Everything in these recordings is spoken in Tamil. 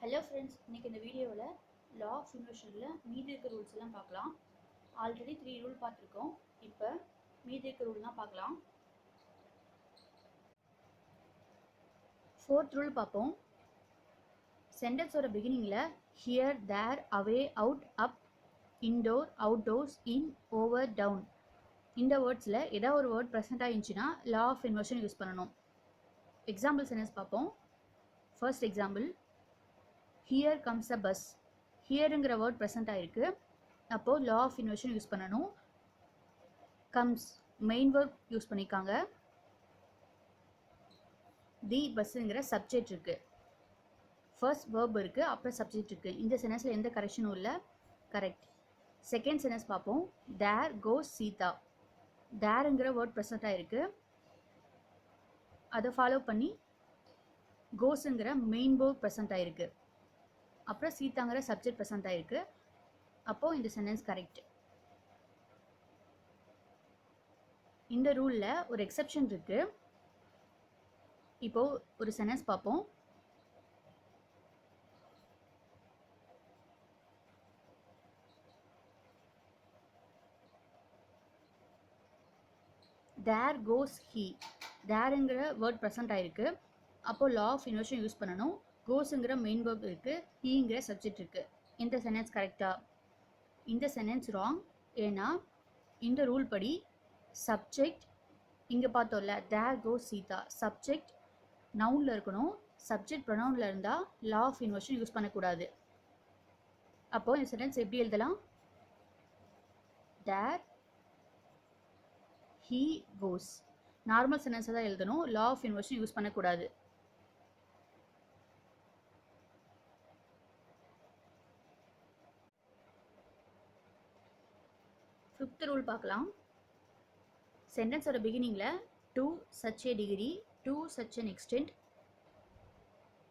ஹலோ ஃப்ரெண்ட்ஸ், இன்றைக்கி இந்த வீடியோவில் லா ஆஃப் இன்வர்ஷனில் மீதி இருக்க ரூல்ஸ் எல்லாம் பார்க்கலாம். ஆல்ரெடி 3 ரூல் பார்த்துருக்கோம். இப்போ மீதி இருக்க ரூல்லாம் பார்க்கலாம். 4th ரூல் பார்ப்போம். சென்டென்ஸோட பிகினிங்கில் here, there, away, out, up, indoor, outdoors, in, over, down இந்த வேர்ட்ஸில் ஏதாவது ஒரு வேர்ட் ப்ரெசென்ட் ஆகிருந்துச்சுன்னா லா ஆஃப் இன்வர்ஷன் யூஸ் பண்ணணும். எக்ஸாம்பிள் சென்டென்ஸ் பார்ப்போம். First example, here comes a bus. ஹியருங்கிற வேர்ட் ப்ரெசென்ட் ஆகிருக்கு. அப்போது லா ஆஃப் இன்வர்ஷன் யூஸ் பண்ணணும். கம்ஸ் மெயின் வேர்ட் யூஸ் பண்ணியிருக்காங்க. தி பஸ்ஸுங்கிற சப்ஜெக்ட் இருக்குது. ஃபர்ஸ்ட் வேர்ப் இருக்குது, அப்புறம் சப்ஜெக்ட் இருக்குது. இந்த சென்டென்ஸில் எந்த கரெக்ஷனும் இல்லை, கரெக்ட். செகண்ட் சென்டென்ஸ் பார்ப்போம். தேர் கோஸ் சீதா. தேருங்கிற வேர்ட் ப்ரெசென்ட் ஆகிருக்கு. அதை ஃபாலோ பண்ணி கோஸுங்கிற மெயின் வேர்ப் ப்ரெசென்ட் ஆகிருக்கு. அப்புறம் சீதாங்கிற சப்ஜெக்ட் ப்ரெசென்ட் ஆகிருக்கு. அப்போது இந்த சென்டென்ஸ் கரெக்ட். இந்த ரூலில் ஒரு எக்ஸெப்ஷன் இருக்குது. இப்போது ஒரு சென்டென்ஸ் பார்ப்போம். தேர் கோஸ் ஹீ. தேருங்கிற வேர்ட் ப்ரெசென்ட் ஆகிருக்கு. அப்போது லா ஆஃப் இன்வர்ஷன் யூஸ் பண்ணணும். கோஸுங்கிற மெயின் வேர்ப் இருக்குது, ஹீங்கிற சப்ஜெக்ட் இருக்குது. இந்த சென்டென்ஸ் கரெக்டாக? இந்த சென்டென்ஸ் ராங். ஏன்னா இந்த ரூல் படி சப்ஜெக்ட் இங்கே பார்த்தோம்ல, தேர் கோஸ் சீதா, சப்ஜெக்ட் நவுனில் இருக்கணும். சப்ஜெக்ட் ப்ரொனவுனில் இருந்தால் லா ஆஃப் இன்வர்ஷன் யூஸ் பண்ணக்கூடாது. அப்போது இந்த சென்டென்ஸ் எப்படி எழுதலாம்? தேர் ஹீ கோஸ். நார்மல் சென்டென்ஸை தான் எழுதணும், லா ஆஃப் இன்வர்ஷன் யூஸ் பண்ணக்கூடாது. ஃபிஃப்த் ரூல் பார்க்கலாம். சென்டென்ஸோட பிகினிங்கில் to such a degree, to such an extent,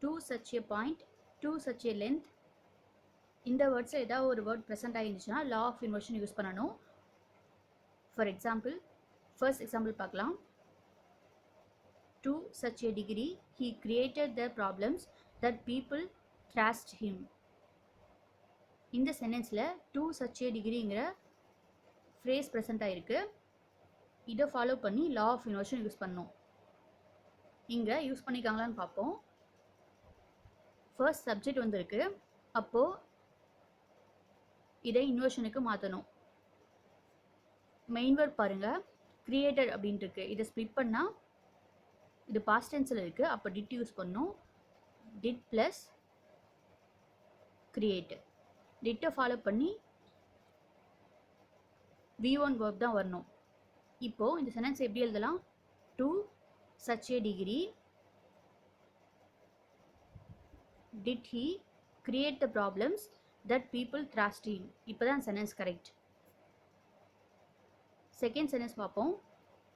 to such a point, to such a length இந்த வேர்ட்ஸில் ஏதாவது ஒரு வேர்ட் ப்ரெசென்ட் ஆகிருந்துச்சுன்னா லா ஆஃப் இன்வர்ஷன் யூஸ் பண்ணணும். ஃபார் எக்ஸாம்பிள், ஃபர்ஸ்ட் எக்ஸாம்பிள் பார்க்கலாம். To such a degree he created the problems that people thrust him. இந்த சென்டென்ஸில் டு சச் ஏ டிகிரிங்கிற ஃப்ரேஸ் ப்ரெசென்ட் ஆகிருக்கு. இதை ஃபாலோ பண்ணி லா ஆஃப் இன்வர்ஷன் யூஸ் பண்ணணும். இங்கே யூஸ் பண்ணிக்காங்களான்னு பார்ப்போம். ஃபர்ஸ்ட் சப்ஜெக்ட் வந்திருக்கு. அப்போது இதை இன்வர்ஷனுக்கு மாற்றணும். மெயின் வேர்ட் பாருங்கள், கிரியேட்டட் அப்படின்ட்டு இருக்கு. இதை ஸ்ப்ளிட் பண்ணால் இது பாஸ்ட் டென்ஸில் இருக்குது. அப்போ டிட் யூஸ் பண்ணணும். Did plus create. டிட்டை ஃபாலோ பண்ணி V1 வேர்ப் தான் வரணும். இப்போது இந்த சென்டென்ஸ் எப்படி எழுதலாம்? To such a degree did he create the problems that people thrust him. இப்போ தான் சென்டென்ஸ் கரெக்ட். செகண்ட் சென்டென்ஸ் பார்ப்போம்.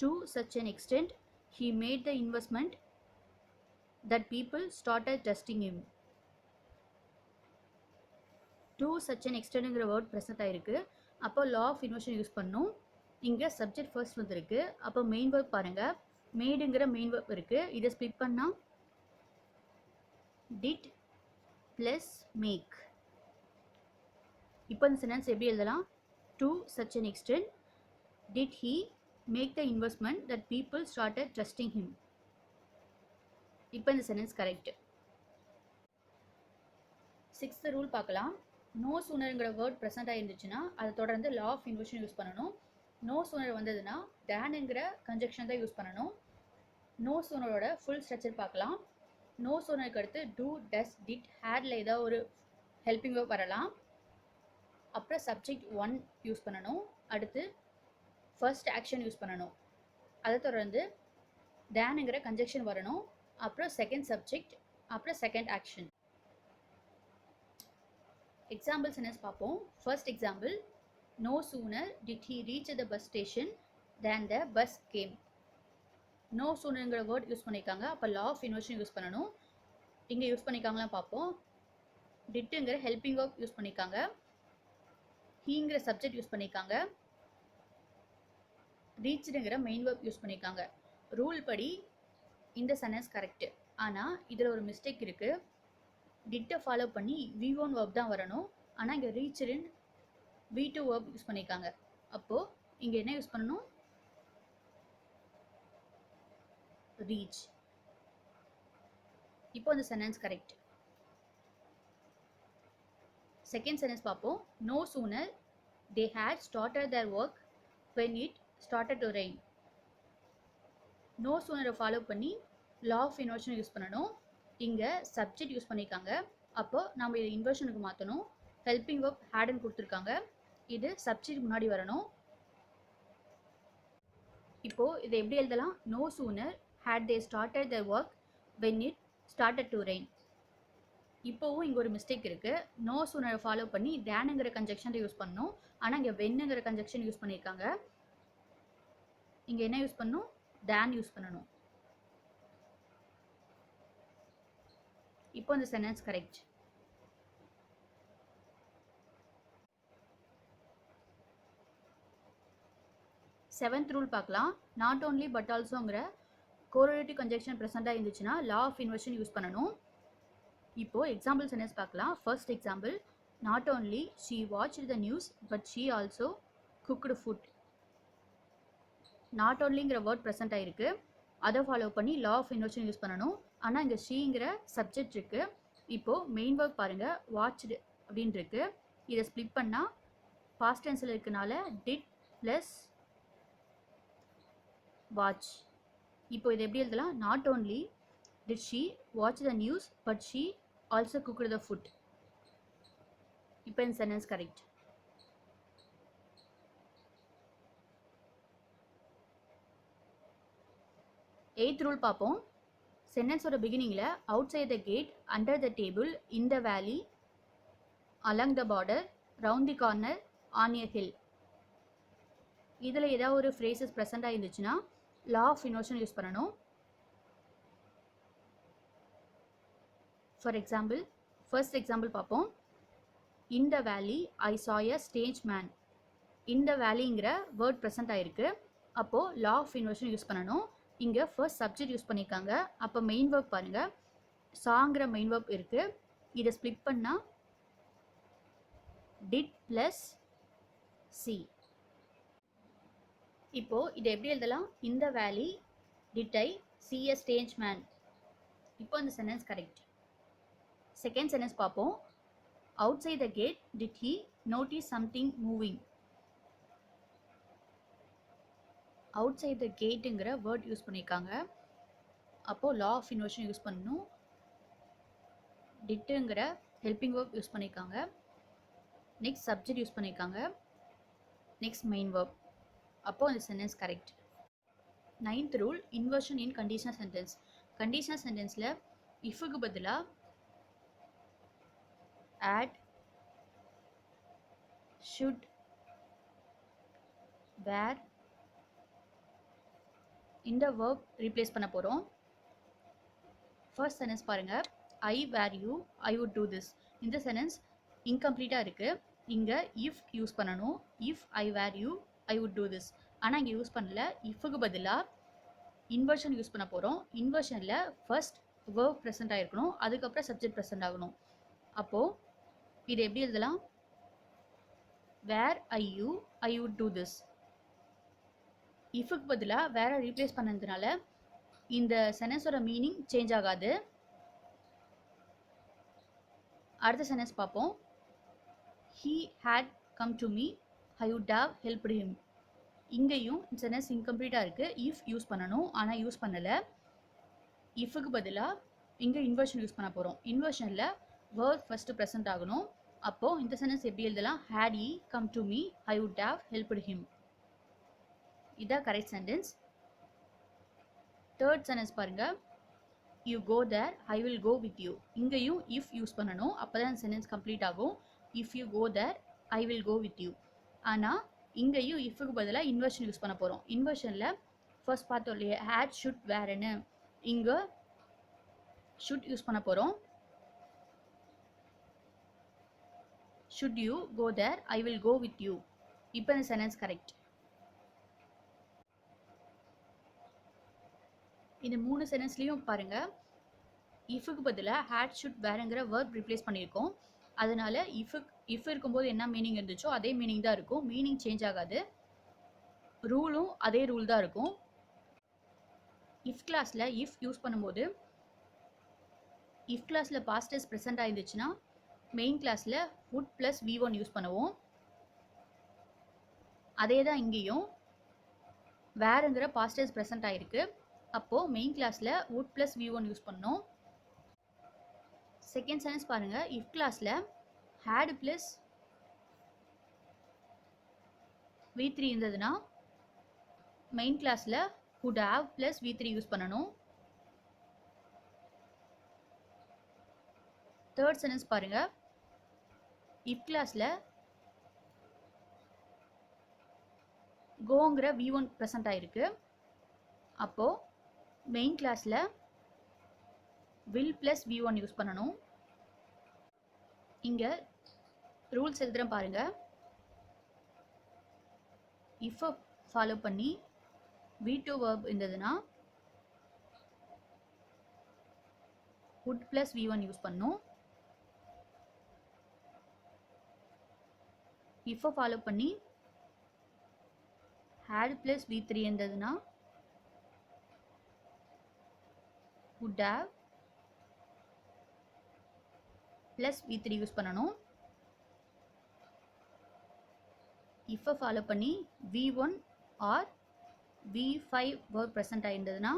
To such an extent he made the investment that people started trusting him. To such an எக்ஸ்டென்ட்ங்கிற வேர்ட் ப்ரெசென்ட் ஆகிருக்கு. அப்போ லா ஆஃப் இன்வர்ஷன் யூஸ் பண்ணணும். இங்கே சப்ஜெக்ட் ஃபர்ஸ்ட் வந்துருக்கு. அப்போ மெயின் வேர்ப் பாருங்கள், மேடுங்கிற மெயின் வேர்ப் இருக்குது. இதை ஸ்ப்ளிட் பண்ணால் டிட் ப்ளஸ் மேக். இப்போ இந்த சென்டென்ஸ் எப்படி எழுதலாம்? To such an extent did he make the investment that people started trusting him. இப்போ இந்த சென்டென்ஸ் கரெக்ட். சிக்ஸ்த் ரூல் பார்க்கலாம். நோ சூனருங்கிற வேர்ட் ப்ரெசென்ட் ஆகிருந்துச்சுன்னா அதை தொடர்ந்து லா ஆஃப் இன்வர்ஷன் யூஸ் பண்ணணும். நோ சூனர் வந்ததுன்னா தேனுங்கிற கன்ஜெக்ஷன் தான் யூஸ் பண்ணணும். நோ சூனரோட ஃபுல் ஸ்ட்ரக்சர் பார்க்கலாம். நோ சூனருக்கு அடுத்து டூ, டஸ், டிட், ஹேடில் ஏதாவது ஒரு ஹெல்பிங் வேர்ப் வரலாம். அப்புறம் சப்ஜெக்ட் 1 யூஸ் பண்ணணும். அடுத்து ஃபர்ஸ்ட் ஆக்ஷன் யூஸ் பண்ணணும். அதை தொடர்ந்து தேனுங்கிற கன்ஜெக்ஷன் வரணும். அப்புறம் செகண்ட் சப்ஜெக்ட், அப்புறம் செகண்ட் ஆக்ஷன். எக்ஸாம்பிள் சென்டென்ஸ் பார்ப்போம். First example, no sooner did he reach the bus station then the bus came. No சூனருங்கிற வேர்ட் யூஸ் பண்ணியிருக்காங்க. அப்போ லா ஆஃப் இன்வர்ஷன் யூஸ் பண்ணணும். இங்கே யூஸ் பண்ணியிருக்காங்களாம் பார்ப்போம். டிட்டுங்கிற ஹெல்பிங் வேர்ப் யூஸ் பண்ணியிருக்காங்க. ஹீங்கிற சப்ஜெக்ட் யூஸ் பண்ணியிருக்காங்க. ரீச்டுங்கிற மெயின் வேர்ப் யூஸ் பண்ணியிருக்காங்க. ரூல் படி இந்த சென்டென்ஸ் கரெக்டு. ஆனால் இதில் ஒரு மிஸ்டேக் இருக்குது. டிட்டை ஃபாலோ பண்ணி V1 verb தான் வரணும். ஆனால் இங்கே ரீச்டு V2 verb யூஸ் பண்ணியிருக்காங்க. அப்போது இங்கே என்ன யூஸ் பண்ணணும்? ரீச். இப்போ அந்த சென்டென்ஸ் கரெக்ட். செகண்ட் சென்டென்ஸ் பார்ப்போம். No sooner they had started their work when it started to rain. நோ சூனரை ஃபாலோ பண்ணி லா ஆஃப் இன்வர்ஷன் யூஸ் பண்ணணும். இங்கே சப்ஜெக்ட் யூஸ் பண்ணியிருக்காங்க. அப்போ நம்ம இதை இன்வர்ஷனுக்கு மாற்றணும். ஹெல்பிங் verb hadன்னு கொடுத்துருக்காங்க. இது சப்ஜெக்ட் முன்னாடி வரணும். இப்போது இதை எப்படி எழுதலாம்? No sooner had they started their work when it started to rain. இப்போவும் இங்கே ஒரு மிஸ்டேக் இருக்குது. நோ சூனரை ஃபாலோ பண்ணி தேனுங்கிற கன்ஜெக்ஷன் யூஸ் பண்ணணும். ஆனால் இங்கே வென்னுங்கிற கன்ஜெக்ஷன் யூஸ் பண்ணியிருக்காங்க. இங்கே என்ன யூஸ் பண்ணணும்? தேன் யூஸ் பண்ணணும். இப்போ இந்த சென்டென்ஸ் கரெக்ட். செவன்த் ரூல் பார்க்கலாம். நாட் ஓன்லி பட் ஆல்சோங்கிற கோரிலேட்டிவ் கன்ஜெக்ஷன் ப்ரெசென்ட்டாக இருந்துச்சுன்னா லா ஆஃப் இன்வர்ஷன் யூஸ் பண்ணணும். இப்போது எக்ஸாம்பிள் சென்டென்ஸ் பார்க்கலாம். First example, not only she watched the news but she also cooked food. Not ஓன்லிங்கிற வேர்ட் ப்ரெசென்ட் ஆகிருக்கு. அதை ஃபாலோ பண்ணி லா ஆஃப் இன்வர்ஷன் யூஸ் பண்ணணும். ஆனால் இங்கே ஷீங்கிற சப்ஜெக்ட் இருக்குது. இப்போது மெயின் வேர்க் பாருங்கள், வாட்ச்டு அப்படின்னு இருக்குது. இதை ஸ்ப்ளிட் பண்ணால் பாஸ்ட் டென்ஸில் இருக்கனால டிட் ப்ளஸ் வாட்ச். இப்போ இதை எப்படி எழுதலாம்? Not only did she watch the news but she also cooked the food. இப்போ இந்த சென்டென்ஸ் கரெக்ட். எய்த் ரூல் பார்ப்போம். சென்டென்ஸோட பிகினிங்கில் outside the gate, under the table, in the valley, along the border, round the corner, on a hill. இதில் ஏதாவது ஒரு ஃப்ரேசஸ் ப்ரெசென்ட்டாக இருந்துச்சுன்னா லா ஆஃப் இன்வர்ஷன் யூஸ் பண்ணணும். ஃபார் எக்ஸாம்பிள், ஃபர்ஸ்ட் எக்ஸாம்பிள் பார்ப்போம். இன் த வேலி ஐ சா எ ஸ்டேஜ் மேன். இந்த வேலிங்கிற வேர்ட் ப்ரெசென்ட் ஆகிருக்கு. அப்போது லா ஆஃப் இன்வர்ஷன் யூஸ் பண்ணணும். இங்கே ஃபர்ஸ்ட் சப்ஜெக்ட் யூஸ் பண்ணியிருக்காங்க. அப்போ மெயின் வேர்க் பாருங்கள், சாங்கிற மெயின் வேர்க் இருக்குது. இதை ஸ்ப்ளிட் பண்ணால் டிட் ப்ளஸ் சி. இப்போது இதை எப்படி எழுதலாம்? இந்த valley did I see a stage man. இப்போ இந்த சென்டென்ஸ் கரெக்ட். செகண்ட் சென்டென்ஸ் பார்ப்போம். Outside the gate did he notice something moving. Outside the கேட்டுங்கிற வேர்ட் யூஸ் பண்ணியிருக்காங்க. அப்போது லா ஆஃப் இன்வர்ஷன் யூஸ் பண்ணணும். டிட்டுங்கிற ஹெல்பிங் வேர்ப் யூஸ் பண்ணியிருக்காங்க. நெக்ஸ்ட் சப்ஜெக்ட் யூஸ் பண்ணியிருக்காங்க. Next main verb. அப்போது இந்த sentence correct. Ninth rule, inversion in conditional sentence. Conditional சென்டென்ஸில் இஃப்க்கு பதிலாக ஆட், ஷுட், வேர் இந்த வேர்ப் ரீப்ளேஸ் பண்ண போகிறோம். ஃபர்ஸ்ட் சென்டென்ஸ் பாருங்கள், I were you I would do this. இந்த சென்டென்ஸ் இன்கம்ப்ளீட்டாக இருக்குது. இங்கே இஃப் யூஸ் பண்ணணும். If I were you I would do this. ஆனால் இங்கே யூஸ் பண்ணல. இஃப்க்கு பதிலாக இன்வர்ஷன் யூஸ் பண்ண போகிறோம். இன்வர்ஷனில் ஃபர்ஸ்ட் வேர்ப் ப்ரெசென்ட் ஆகிருக்கணும், அதுக்கப்புறம் சப்ஜெக்ட் ப்ரெசென்ட் ஆகணும். அப்போது இதை எப்படி எழுதலாம்? Were I you I would do this. இஃப்க்கு பதிலாக வேற ரீப்ளேஸ் பண்ணதுனால இந்த சென்டென்ஸோட மீனிங் சேஞ்ச் ஆகாது. அடுத்த சென்டென்ஸ் பார்ப்போம். He had come to me I would have helped him. இங்கேயும் சென்டென்ஸ் இன்கம்ப்ளீட்டாக இருக்குது. இஃப் யூஸ் பண்ணணும், ஆனால் யூஸ் பண்ணலை. இஃப்க்கு பதிலாக இங்கே இன்வர்ஷன் யூஸ் பண்ண போகிறோம். இன்வர்ஷனில் வேர்ட் ஃபஸ்ட்டு ப்ரெசென்ட் ஆகணும். அப்போது இந்த சென்டென்ஸ் எப்படி எழுதலாம்? Had he come to me I would have helped him. இதான் கரெக்ட் சென்டென்ஸ். தேர்ட் சென்டென்ஸ் பாருங்கள், you go there I will go with you. இங்கேயும் இஃப் யூஸ் பண்ணணும், அப்போ தான் சென்டென்ஸ் கம்ப்ளீட் ஆகும். If you go there I will go with you. ஆனால் இங்கேயும் இஃப்க்கு பதிலாக இன்வர்ஷன் யூஸ் பண்ண போகிறோம். இன்வர்ஷனில் ஃபர்ஸ்ட் பார்த்தோம் இல்லையா, ஹேட் ஷுட் வேர்னு, இங்கே ஷுட் யூஸ் பண்ண போகிறோம். Should you go there I will go with you. இப்போ இந்த சென்டென்ஸ் கரெக்ட். இந்த மூணு சென்டென்ஸ்லேயும் பாருங்கள், இஃப்க்கு பதிலாக ஹேட் ஷுட் வேறுங்கிற வேர்ப் ரிப்ளேஸ் பண்ணியிருக்கோம். அதனால இஃப் இருக்கும்போது என்ன மீனிங் இருந்துச்சோ அதே மீனிங் தான் இருக்கும். மீனிங் சேஞ்ச் ஆகாது. ரூலும் அதே ரூல் தான் இருக்கும். இஃப் கிளாஸில் இஃப் யூஸ் பண்ணும்போது இஃப் கிளாஸில் பாஸ்ட் டென்ஸ் ப்ரெசென்ட் ஆயிருந்துச்சுன்னா மெயின் கிளாஸில் would ப்ளஸ் V1 யூஸ் பண்ணுவோம். அதே தான் இங்கேயும் வேறுங்கிற பாஸ்ட் டென்ஸ் ப்ரெசென்ட் ஆயிருக்கு. அப்போது மெயின் கிளாஸில் would ப்ளஸ் V1 யூஸ் பண்ணோம். செகண்ட் சென்டென்ஸ் பாருங்கள். இஃப் கிளாஸில் had ப்ளஸ் V3 இருந்ததுன்னா மெயின் கிளாஸில் would have plus V3 use பண்ணணும். தேர்ட் சென்டென்ஸ் பாருங்கள். இஃப் கிளாஸில் கோங்கிற V1 ப்ரெசென்ட் ஆயிருக்கு. அப்போது மெயின் கிளாஸில் will ப்ளஸ் V1 யூஸ் பண்ணணும். இங்கே ரூல்ஸ் எழுதுகிறேன் பாருங்கள். இஃப்பை ஃபாலோ பண்ணி V2 verb இருந்ததுன்னா would ப்ளஸ் V1 யூஸ் பண்ணணும். இஃப்பை ஃபாலோ பண்ணி had ப்ளஸ் V3 இருந்ததுன்னா would have plus V3 use பண்ணணும். இஃப்பை ஃபாலோ பண்ணி V1 or V5 verb present ஆயிருந்ததுன்னா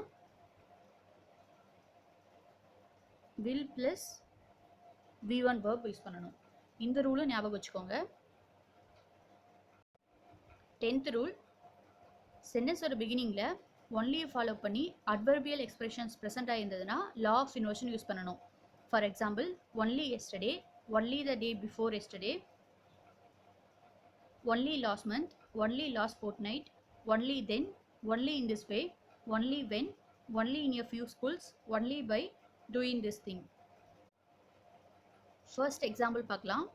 will plus V1 verb use பண்ணணும். இந்த ரூலும் ஞாபகம் வச்சுக்கோங்க. 10th ரூல், சென்டென்ஸோட பிகினிங்கில் ஒன்லி ஃபாலோ பண்ணி அட்வர்பியல் எக்ஸ்பிரஷன்ஸ் ப்ரெசென்ட் ஆயிருந்ததுன்னா லா ஆஃப் இன்வர்ஷன் யூஸ் பண்ணணும். For example, only yesterday, only the day before yesterday, only last month, only last fortnight, only then, only in this way, only when, only in a few schools, only by doing this thing. First example பார்க்கலாம்.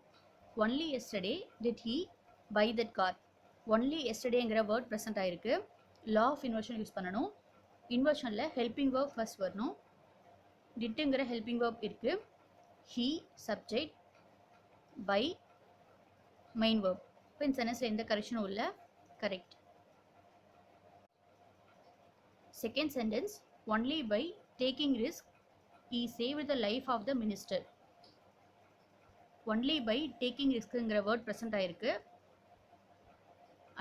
Only yesterday did he buy that car. Only எஸ்டர்டேங்கிற வேர்ட் ப்ரெசென்ட் ஆயிருக்கு. லா ஆஃப் இன்வர்ஷன் யூஸ் பண்ணணும். இன்வர்ஷனில் ஹெல்பிங் வேர்ப் ஃபர்ஸ்ட் வரணும். டிட்டுங்கிற ஹெல்பிங் வேர்ப் இருக்குது. he subject, by main verb. இப்போ இந்த சென்டென்ஸில் எந்த கரெக்ஷனும் இல்லை, correct. Second sentence, only by taking risk he saved the life of the minister. Only by taking ரிஸ்க்குங்கிற வேர்ட் ப்ரெசென்ட் ஆயிருக்கு.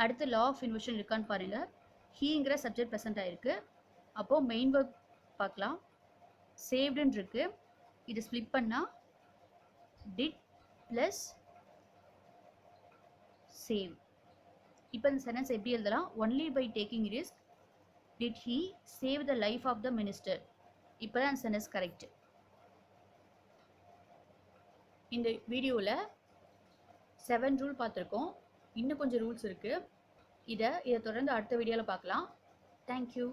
அடுத்து லா ஆஃப் இன்வர்ஷன் இருக்கான்னு பாருங்கள். ஹீங்கிற சப்ஜெக்ட் ப்ரெசென்ட் ஆயிருக்கு. அப்போது மெயின் வேர்ப் பார்க்கலாம். சேவ்டுன்னு இருக்கு. இது ஸ்ப்ளிட் பண்ணால் டிட் ப்ளஸ் சேவ். இப்போ இந்த சென்டென்ஸ் எப்படி எழுதலாம்? Only by taking risk did he save the life of the minister. இப்போ தான் அந்த சென்டென்ஸ் கரெக்ட். இந்த வீடியோவில் 7 ரூல் பார்த்துருக்கோம். இன்னும் கொஞ்சம் ரூல்ஸ் இருக்குது. இதை தொடர்ந்து அடுத்த வீடியோவில் பார்க்கலாம். தேங்க்யூ.